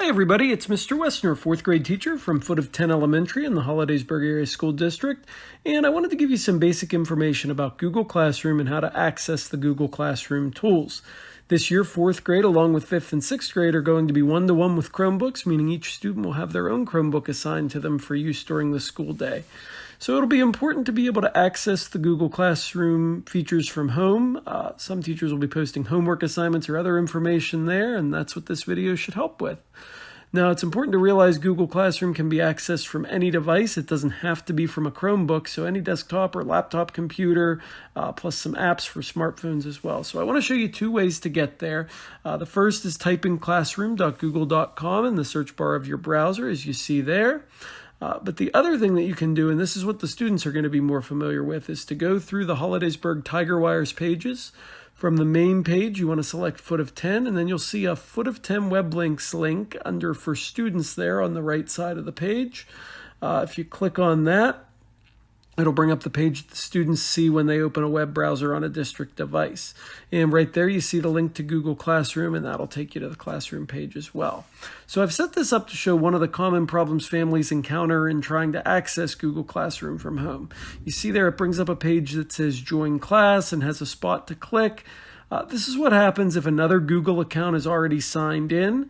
Hey everybody, it's Mr. Wessner, 4th grade teacher from Foot of 10 Elementary in the Hollidaysburg Area School District, and I wanted to give you some basic information about Google Classroom and how to access the Google Classroom tools. This year, 4th grade along with 5th and 6th grade are going to be one-to-one with Chromebooks, meaning each student will have their own Chromebook assigned to them for use during the school day. So it'll be important to be able to access the Google Classroom features from home. Some teachers will be posting homework assignments or other information there, and that's what this video should help with. Now, it's important to realize Google Classroom can be accessed from any device. It doesn't have to be from a Chromebook, so any desktop or laptop computer, plus some apps for smartphones as well. So I want to show you two ways to get there. The first is type in classroom.google.com in the search bar of your browser, as you see there. But the other thing that you can do, and this is what the students are going to be more familiar with, is to go through the Hollidaysburg Tigerwires pages. From the main page, you want to select Foot of 10, and then you'll see a Foot of 10 web links link under For Students there on the right side of the page. If you click on that, it'll bring up the page that the students see when they open a web browser on a district device. And right there you see the link to Google Classroom, and that'll take you to the Classroom page as well. So I've set this up to show one of the common problems families encounter in trying to access Google Classroom from home. You see there it brings up a page that says Join Class and has a spot to click. This is what happens if another Google account is already signed in,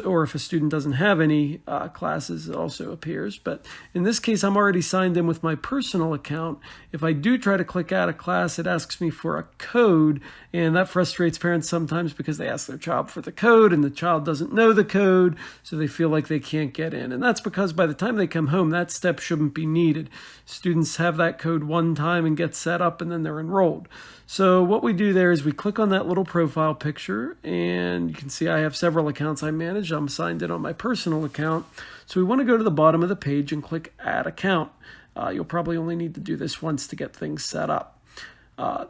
or if a student doesn't have any classes, it also appears. But in this case, I'm already signed in with my personal account. If I do try to click out of class, it asks me for a code, and that frustrates parents sometimes because they ask their child for the code, and the child doesn't know the code, so they feel like they can't get in. And that's because by the time they come home, that step shouldn't be needed. Students have that code one time and get set up, and then they're enrolled. So what we do there is we click on that little profile picture, and you can see I have several accounts I manage. I'm signed in on my personal account. So we want to go to the bottom of the page and click Add Account. You'll probably only need to do this once to get things set up.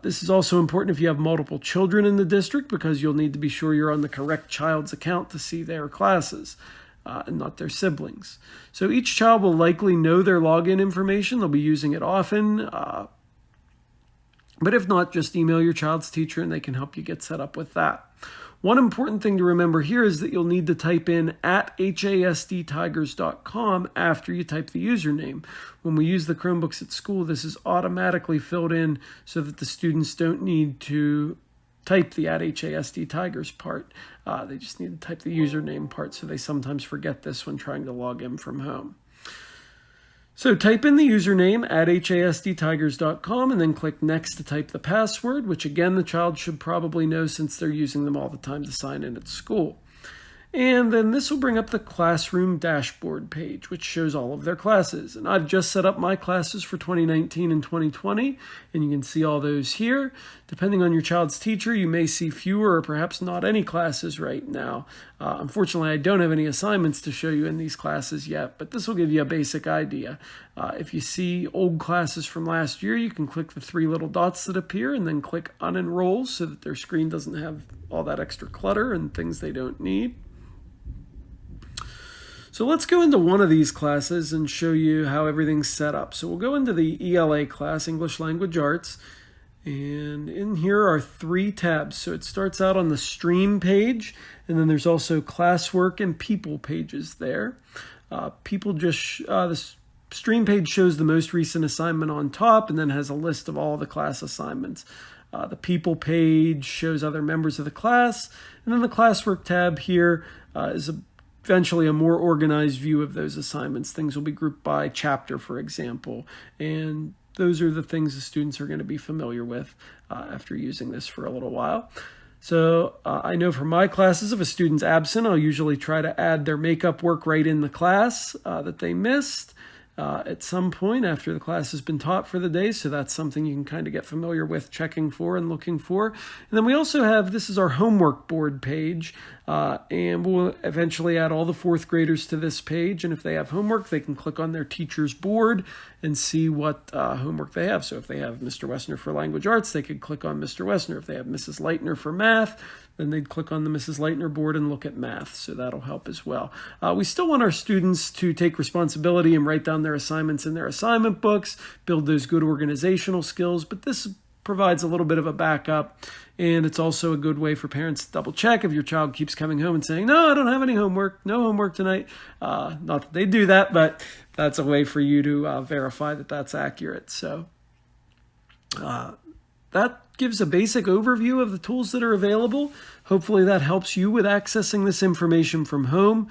This is also important if you have multiple children in the district, because you'll need to be sure you're on the correct child's account to see their classes. And not their siblings. So each child will likely know their login information. They'll be using it often. But if not, just email your child's teacher and they can help you get set up with that. One important thing to remember here is that you'll need to type in @hasdtigers.com after you type the username. When we use the Chromebooks at school, this is automatically filled in so that the students don't need to type the @hasdtigers part. They just need to type the username part, so they sometimes forget this when trying to log in from home. So type in the username @hasdtigers.com and then click Next to type the password, which again the child should probably know since they're using them all the time to sign in at school. And then this will bring up the classroom dashboard page, which shows all of their classes. And I've just set up my classes for 2019 and 2020, and you can see all those here. Depending on your child's teacher, you may see fewer or perhaps not any classes right now. Unfortunately, I don't have any assignments to show you in these classes yet, but this will give you a basic idea. If you see old classes from last year, you can click the three little dots that appear and then click Unenroll so that their screen doesn't have all that extra clutter and things they don't need. So let's go into one of these classes and show you how everything's set up. So we'll go into the ELA class, English Language Arts, and in here are three tabs. So it starts out on the Stream page, and then there's also Classwork and People pages there. The Stream page shows the most recent assignment on top and then has a list of all the class assignments. The People page shows other members of the class, and then the Classwork tab here is eventually a more organized view of those assignments. Things will be grouped by chapter, for example, and those are the things the students are going to be familiar with after using this for a little while. So I know for my classes, if a student's absent, I'll usually try to add their makeup work right in the class that they missed at some point after the class has been taught for the day. So that's something you can kind of get familiar with checking for and looking for. And then we also have, this is our homework board page, and we'll eventually add all the 4th graders to this page. And if they have homework, they can click on their teacher's board and see what homework they have. So if they have Mr. Wessner for Language Arts, they could click on Mr. Wessner. If they have Mrs. Leitner for Math, then they'd click on the Mrs. Leitner board and look at math, so that'll help as well. We still want our students to take responsibility and write down their assignments in their assignment books, build those good organizational skills, but this provides a little bit of a backup. And it's also a good way for parents to double check if your child keeps coming home and saying, no, I don't have any homework, no homework tonight. Not that they do that, but that's a way for you to verify that that's accurate. So that gives a basic overview of the tools that are available. Hopefully that helps you with accessing this information from home.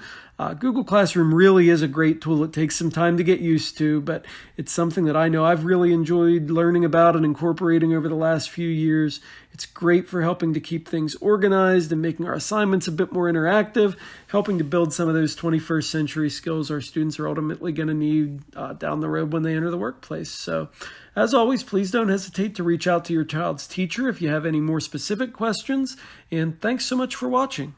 Google Classroom really is a great tool. It takes some time to get used to, but it's something that I know I've really enjoyed learning about and incorporating over the last few years. It's great for helping to keep things organized and making our assignments a bit more interactive, helping to build some of those 21st century skills our students are ultimately going to need down the road when they enter the workplace. So, as always, please don't hesitate to reach out to your child's teacher if you have any more specific questions, and thanks so much for watching.